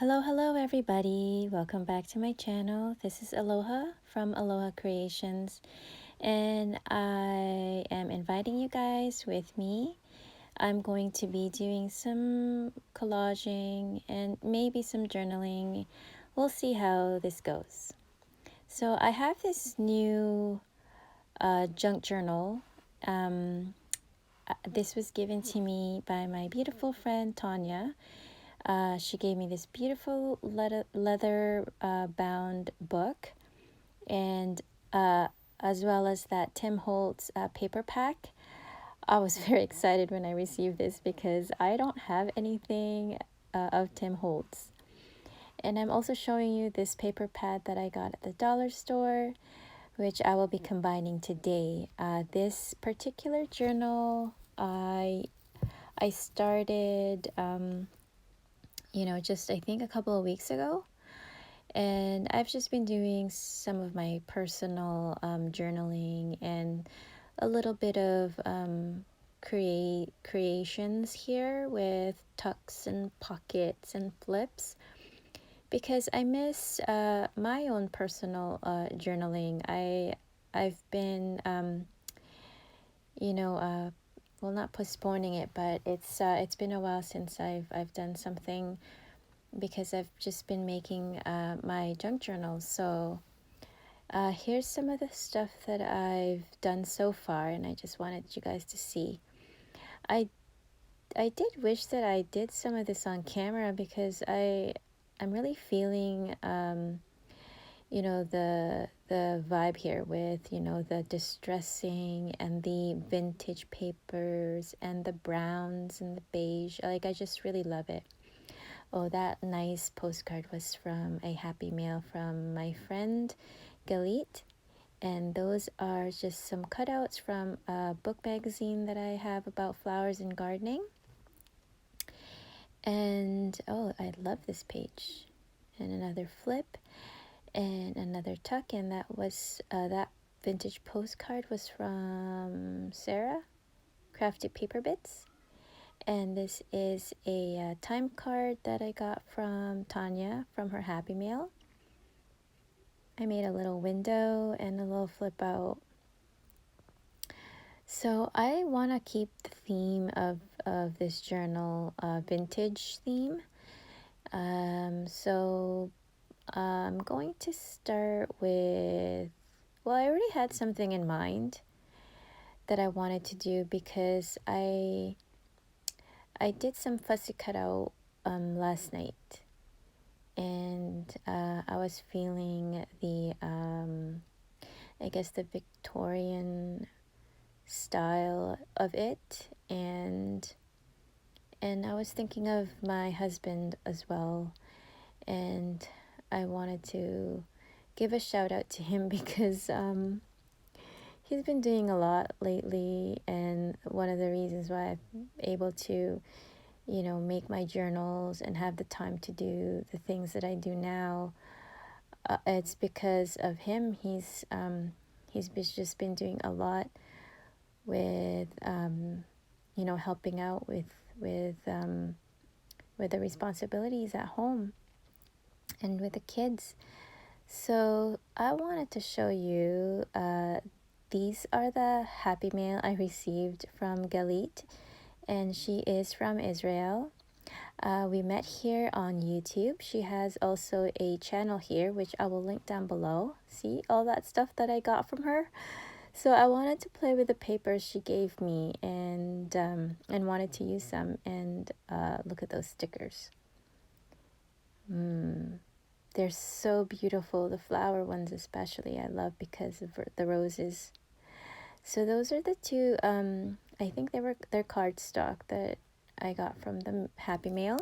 Hello everybody. Welcome back to my channel. This is Aloha from Aloha Creations, and I am inviting you guys with me. I'm going to be doing some collaging and maybe some journaling. We'll see how this goes. So I have this new junk journal. This was given to me by my beautiful friend Tonya. She gave me this beautiful leather bound book, and as well as that Tim Holtz paper pack. I was very excited when I received this because I don't have anything of Tim Holtz. And I'm also showing you this paper pad that I got at the dollar store, which I will be combining today. This particular journal, I started just I think a couple of weeks ago, and I've just been doing some of my personal journaling and a little bit of creations here with tucks and pockets and flips, because I miss my own personal journaling. I've been well, not postponing it, but it's been a while since I've done something, because I've just been making my junk journal. So here's some of the stuff that I've done so far, and I just wanted you guys to see. I did wish that I did some of this on camera, because I'm really feeling the vibe here with the distressing and the vintage papers and the browns and the beige. Like, I just really love it. Oh, that nice postcard was from a happy mail from my friend Galit. And those are just some cutouts from a book magazine that I have about flowers and gardening. And oh, I love this page. And another flip and another tuck. And that was that vintage postcard was from Sarah, Crafted Paper Bits. And this is a time card that I got from Tonya from her Happy Mail. I made a little window and a little flip out. So I want to keep the theme of this journal, vintage theme. So I'm going to start with, well, I already had something in mind that I wanted to do, because I did some fussy cutout last night, and I was feeling the I guess the Victorian style of it, and I was thinking of my husband as well, and I wanted to give a shout out to him because he's been doing a lot lately, and one of the reasons why I'm able to make my journals and have the time to do the things that I do now, it's because of him. He's just been doing a lot with helping out with the responsibilities at home and with the kids. So I wanted to show you these are the Happy Mail I received from Galit, and she is from Israel. We met here on YouTube. She has also a channel here, which I will link down below. See all that stuff that I got from her? So I wanted to play with the papers she gave me, and wanted to use some, and look at those stickers. They're so beautiful. The flower ones especially I love because of the roses. So those are the two, I think they're cardstock that I got from the Happy Mail,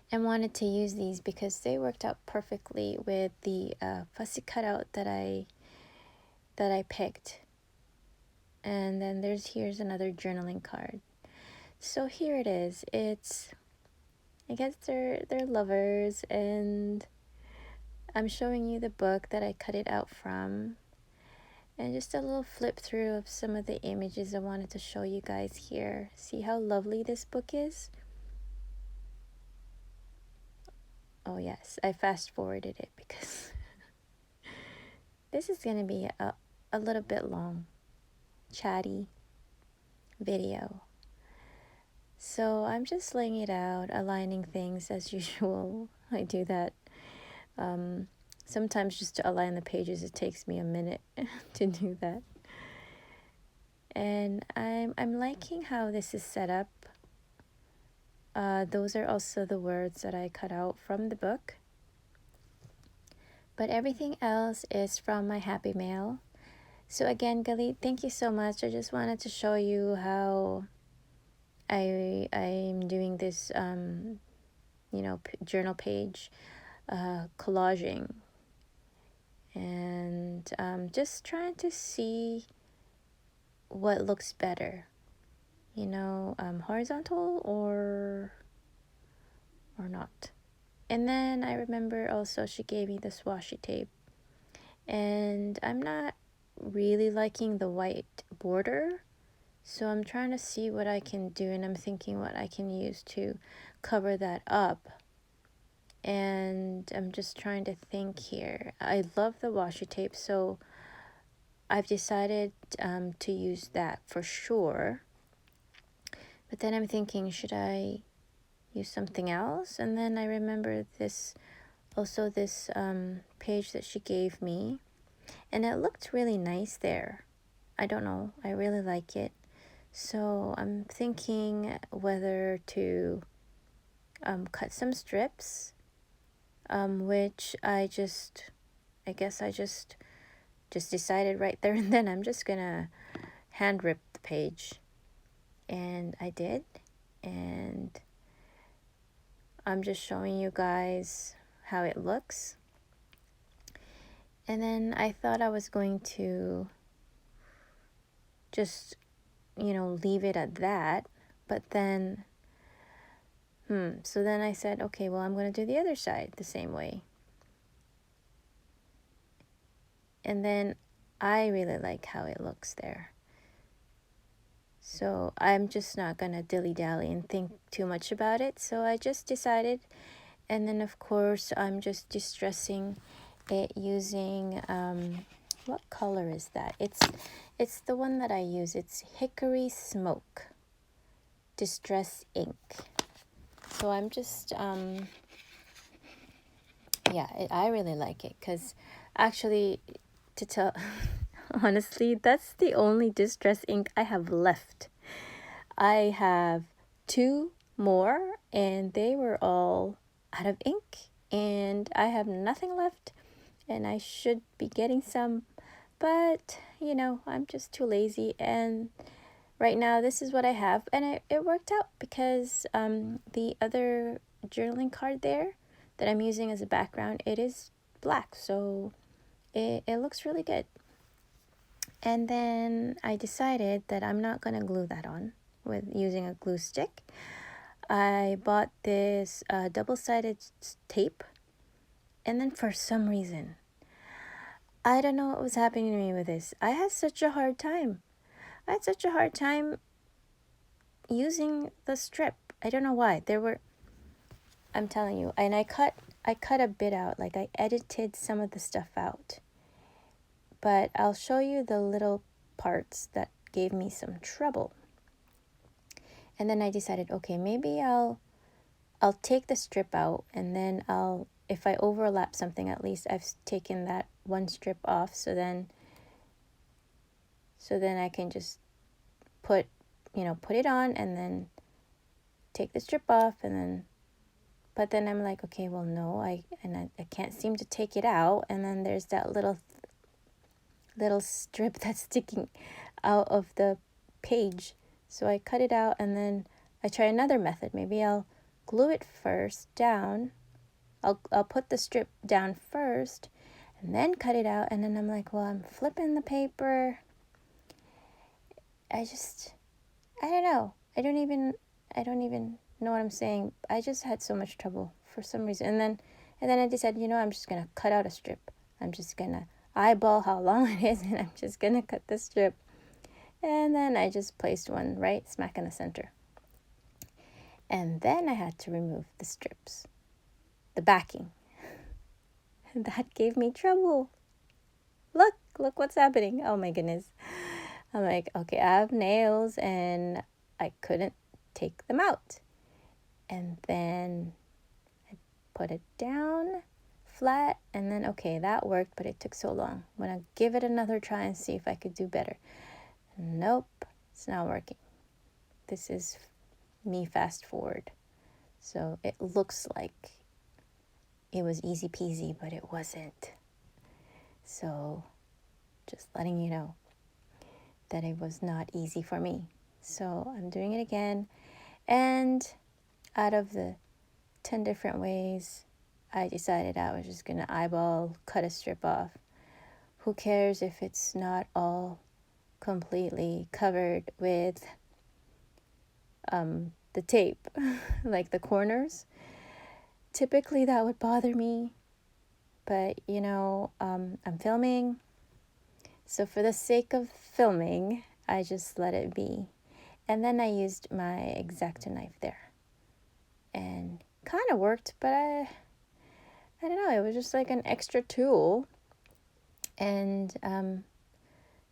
and wanted to use these because they worked out perfectly with the fussy cutout that I picked. And then here's another journaling card. So here it is. It's, I guess they're lovers, and I'm showing you the book that I cut it out from, and just a little flip through of some of the images I wanted to show you guys here. See how lovely this book is? Oh yes, I fast forwarded it because this is gonna be a little bit long, chatty video. So I'm just laying it out, aligning things as usual. I do that. Sometimes just to align the pages, it takes me a minute to do that. And I'm liking how this is set up. Those are also the words that I cut out from the book. But everything else is from my Happy Mail. So again, Galit, thank you so much. I just wanted to show you how I'm doing this, journal page collaging. And just trying to see what looks better. Horizontal or not. And then I remember also she gave me this washi tape. And I'm not really liking the white border. So I'm trying to see what I can do. And I'm thinking what I can use to cover that up. And I'm just trying to think here. I love the washi tape. So I've decided to use that for sure. But then I'm thinking, should I use something else? And then I remember this page that she gave me, and it looked really nice there. I don't know, I really like it. So I'm thinking whether to cut some strips, which I guess I just decided right there and then I'm just gonna hand rip the page. And I did, and I'm just showing you guys how it looks. And then I thought I was going to just, leave it at that. But then, so then I said, okay, well, I'm going to do the other side the same way. And then I really like how it looks there. So I'm just not going to dilly-dally and think too much about it. So I just decided, and then of course I'm just distressing it using, what color is that? It's the one that I use. It's Hickory Smoke Distress Ink. So I'm just, I really like it because actually, to tell... Honestly, that's the only distress ink I have left. I have 2 more and they were all out of ink and I have nothing left and I should be getting some, but I'm just too lazy, and right now this is what I have, and it worked out because the other journaling card there that I'm using as a background, it is black, so it looks really good. And then I decided that I'm not going to glue that on with using a glue stick. I bought this double-sided tape. And then for some reason, I don't know what was happening to me with this. I had such a hard time. Using the strip. I don't know why. I'm telling you. And I cut a bit out. Like I edited some of the stuff out. But I'll show you the little parts that gave me some trouble. And then I decided, okay, maybe I'll take the strip out, and then if I overlap something, at least I've taken that one strip off, so then I can just put it on and then take the strip off, but then I'm like, okay, well, no, I can't seem to take it out, and then there's that little strip that's sticking out of the page. So I cut it out, and then I try another method. Maybe I'll glue it first down. I'll put the strip down first and then cut it out, and then I'm like, well, I'm flipping the paper. I don't know. I don't even know what I'm saying. I just had so much trouble for some reason. And then I decided, I'm just going to cut out a strip. I'm just going to eyeball how long it is, and I'm just going to cut the strip. And then I just placed one right smack in the center. And then I had to remove the strips. the backing. That gave me trouble. Look what's happening. Oh my goodness. I'm like, okay, I have nails and I couldn't take them out. And then I put it down flat, and then okay, that worked, but it took so long. I'm gonna give it another try and see if I could do better. Nope, it's not working. This is me fast forward. So it looks like it was easy peasy, but it wasn't. So just letting you know that it was not easy for me. So I'm doing it again. And out of the 10 different ways, I decided I was just going to eyeball cut a strip off. Who cares if it's not all completely covered with the tape, like the corners. Typically that would bother me, but I'm filming. So for the sake of filming, I just let it be. And then I used my X-Acto knife there. And kind of worked, but I don't know, it was just like an extra tool. And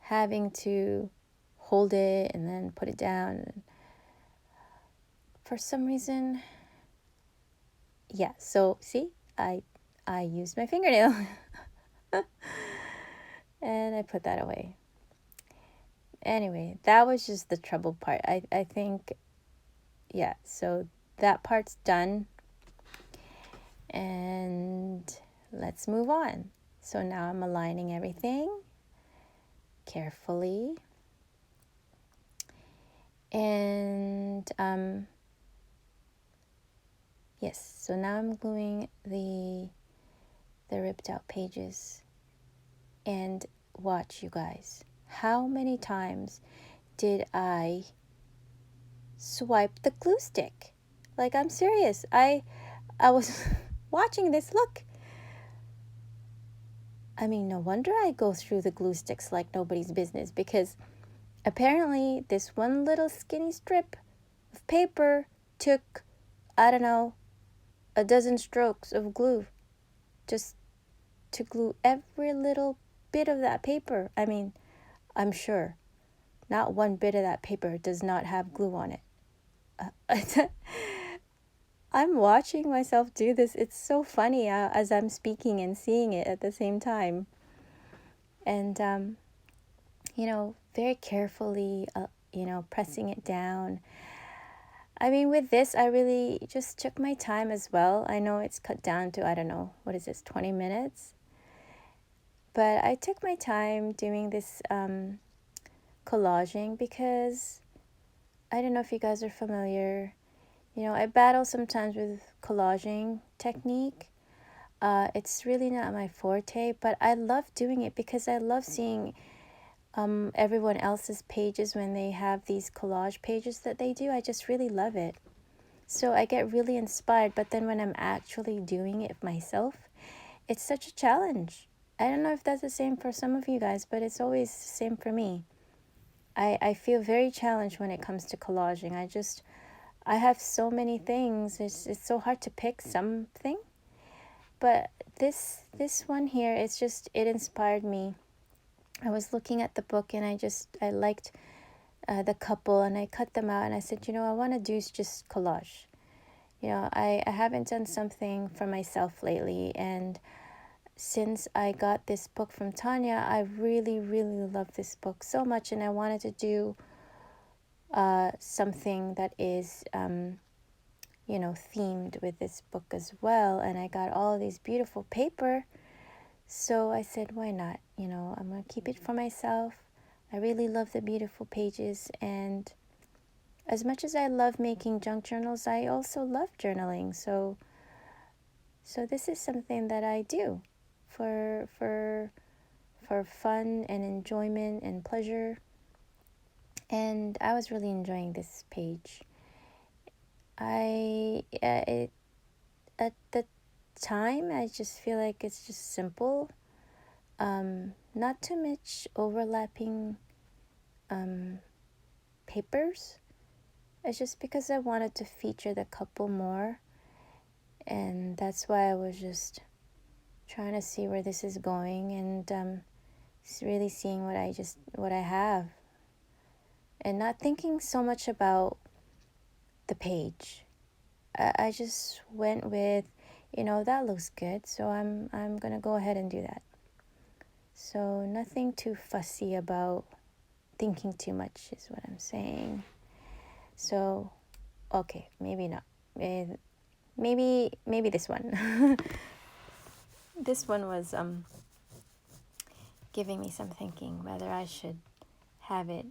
having to hold it and then put it down. For some reason, yeah, so see, I used my fingernail. And I put that away. Anyway, that was just the trouble part. I think, yeah, so that part's done. And let's move on. So now I'm aligning everything carefully. And yes, so now I'm gluing the ripped out pages. And watch, you guys. How many times did I swipe the glue stick? Like, I'm serious. I was watching this. Look. I mean, no wonder I go through the glue sticks like nobody's business, because apparently this one little skinny strip of paper took, I don't know, a dozen strokes of glue just to glue every little bit of that paper. I mean, I'm sure not one bit of that paper does not have glue on it. I'm watching myself do this. It's so funny as I'm speaking and seeing it at the same time. And, very carefully, pressing it down. I mean, with this, I really just took my time as well. I know it's cut down to, I don't know, what is this, 20 minutes? But I took my time doing this collaging because I don't know if you guys are familiar. I battle sometimes with collaging technique. It's really not my forte, but I love doing it because I love seeing everyone else's pages when they have these collage pages that they do. I just really love it. So I get really inspired, but then when I'm actually doing it myself, it's such a challenge. I don't know if that's the same for some of you guys, but it's always the same for me. I feel very challenged when it comes to collaging. I have so many things. It's so hard to pick something. But this one here, it inspired me. I was looking at the book and I liked the couple, and I cut them out and I said, I want to do just collage. I haven't done something for myself lately, and since I got this book from Tonya, I really, really love this book so much, and I wanted to do something that is, themed with this book as well. And I got all these beautiful paper, so I said, why not? I'm going to keep it for myself. I really love the beautiful pages, and as much as I love making junk journals, I also love journaling. So this is something that I do for fun and enjoyment and pleasure. And I was really enjoying this page. At the time, I just feel like it's just simple. Not too much overlapping papers. It's just because I wanted to feature the couple more. And that's why I was just trying to see where this is going, and really seeing what I have, and not thinking so much about the page. I just went with, that looks good, so I'm gonna go ahead and do that. So nothing too fussy about thinking too much is what I'm saying. So, okay, maybe not. Maybe this one. This one was giving me some thinking whether I should have it,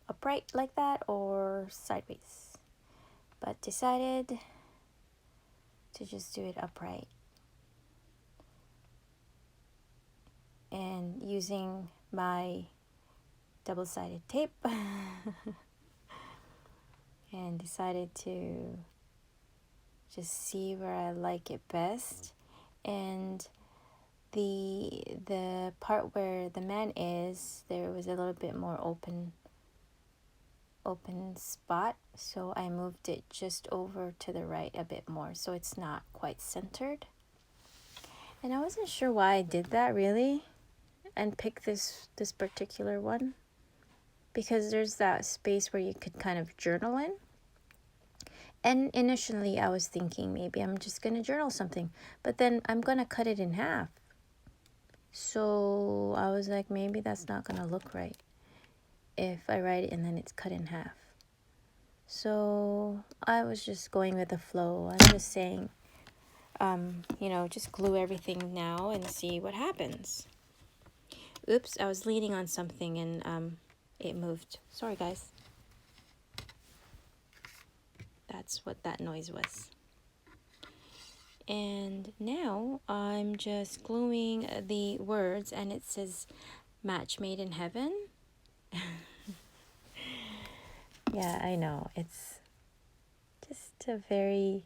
upright like that or sideways. But decided to just do it upright. And using my double-sided tape and decided to just see where I like it best. And the part where the man is, there was a little bit more open spot, so I moved it just over to the right a bit more, so it's not quite centered. And I wasn't sure why I did that really, and picked this particular one, because there's that space where you could kind of journal in. And initially I was thinking maybe I'm just going to journal something, but then I'm going to cut it in half. So I was like, maybe that's not going to look right if I write it and then it's cut in half. So I was just going with the flow. I'm just saying, just glue everything now and see what happens. Oops, I was leaning on something and it moved. Sorry, guys. That's what that noise was. And now I'm just gluing the words, and it says match made in heaven. Yeah, I know. It's just a very,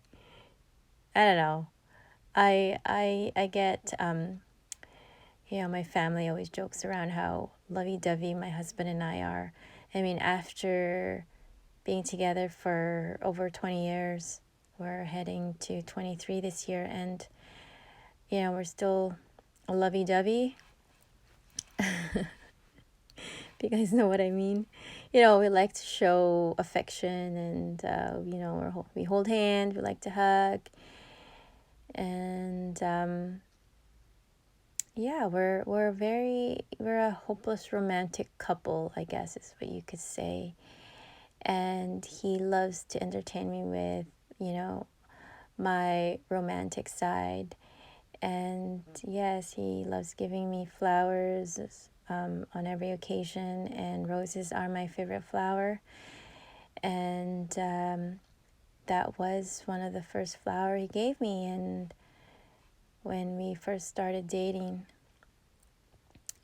I don't know. I get, my family always jokes around how lovey-dovey my husband and I are. I mean, after being together for over 20 years, we're heading to 23 this year, and, we're still lovey-dovey. If you guys know what I mean. We like to show affection, and, we hold hands, we like to hug. And, we're a hopeless romantic couple, I guess is what you could say. And he loves to entertain me with, my romantic side. And yes, he loves giving me flowers on every occasion, and roses are my favorite flower. And that was one of the first flower he gave me, and when we first started dating.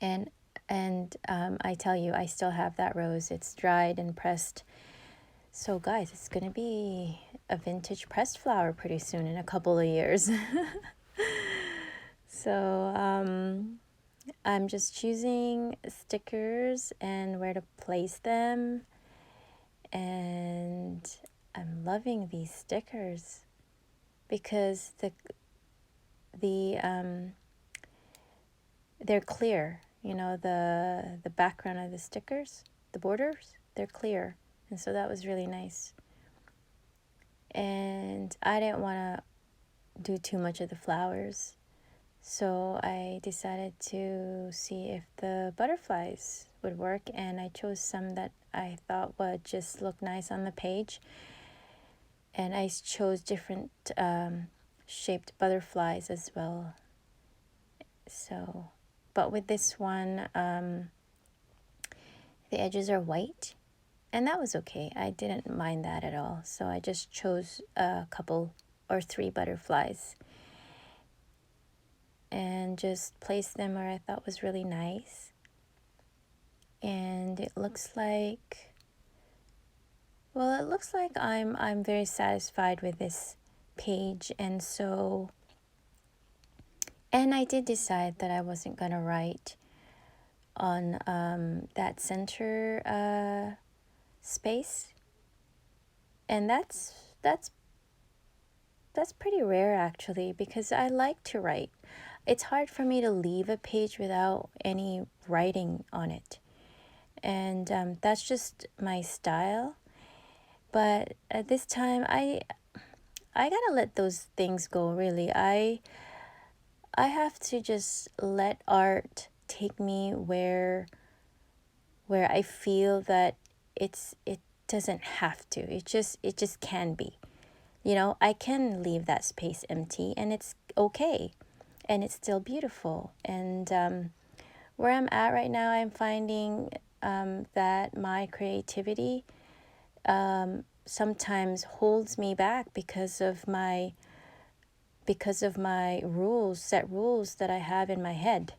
And I tell you, I still have that rose. It's dried and pressed. So guys, it's gonna be a vintage pressed flower pretty soon, in a couple of years. So I'm just choosing stickers and where to place them, and I'm loving these stickers because they're clear. The background of the stickers, the borders, they're clear, and so that was really nice. And I didn't want to do too much of the flowers, so I decided to see if the butterflies would work, and I chose some that I thought would just look nice on the page. And I chose different shaped butterflies as well. So, but with this one, the edges are white, and that was okay. I didn't mind that at all. So I just chose a couple or 3 butterflies and just placed them where I thought was really nice. And it looks like I'm very satisfied with this page. And so, and I did decide that I wasn't going to write on that center space. And that's pretty rare actually, because I like to write. It's hard for me to leave a page without any writing on it. And that's just my style. But at this time, I gotta let those things go, really. I have to just let art take me where I feel that it doesn't have to. It just can be. You know, I can leave that space empty and it's okay. And it's still beautiful. And where I'm at right now, I'm finding that my creativity sometimes holds me back because of my set rules that I have in my head.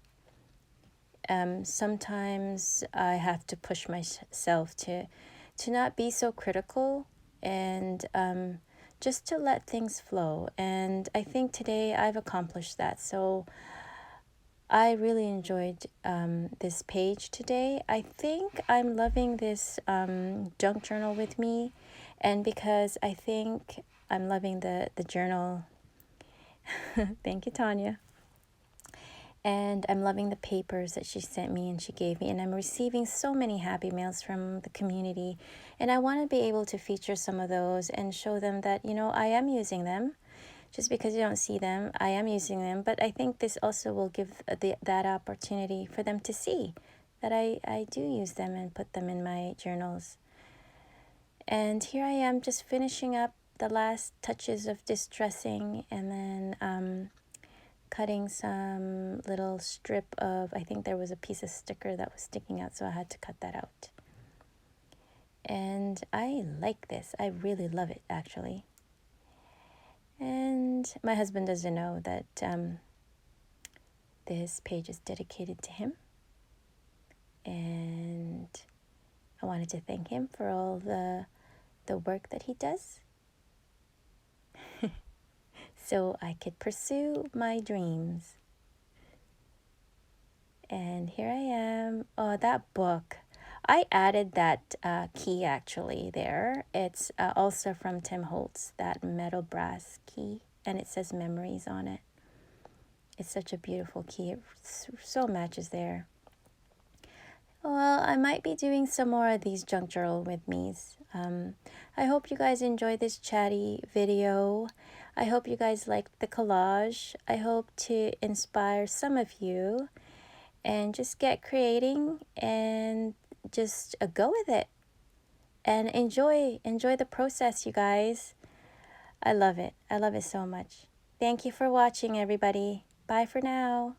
Sometimes I have to push myself to not be so critical and just to let things flow. And I think today I've accomplished that. So I really enjoyed this page today. I think I'm loving this junk journal with me. And because I think I'm loving the journal, thank you, Tonya. And I'm loving the papers that she sent me and she gave me. And I'm receiving so many happy mails from the community. And I want to be able to feature some of those and show them that, you know, I am using them. Just because you don't see them, I am using them. But I think this also will give that opportunity for them to see that I do use them and put them in my journals. And here I am just finishing up the last touches of distressing, and then cutting some little strip of, I think there was a piece of sticker that was sticking out, so I had to cut that out. And I like this. I really love it, actually. And my husband doesn't know that this page is dedicated to him. And I wanted to thank him for all the work that he does so I could pursue my dreams. And here I am. Oh, that book. I added that key actually there. It's also from Tim Holtz, that metal brass key, and it says memories on it. It's such a beautiful key. It so matches there. Well, I might be doing some more of these junk journal with me's. I hope you guys enjoyed this chatty video. I hope you guys liked the collage. I hope to inspire some of you and just get creating and just go with it and enjoy the process, you guys. I love it so much. Thank you for watching, everybody. Bye for now.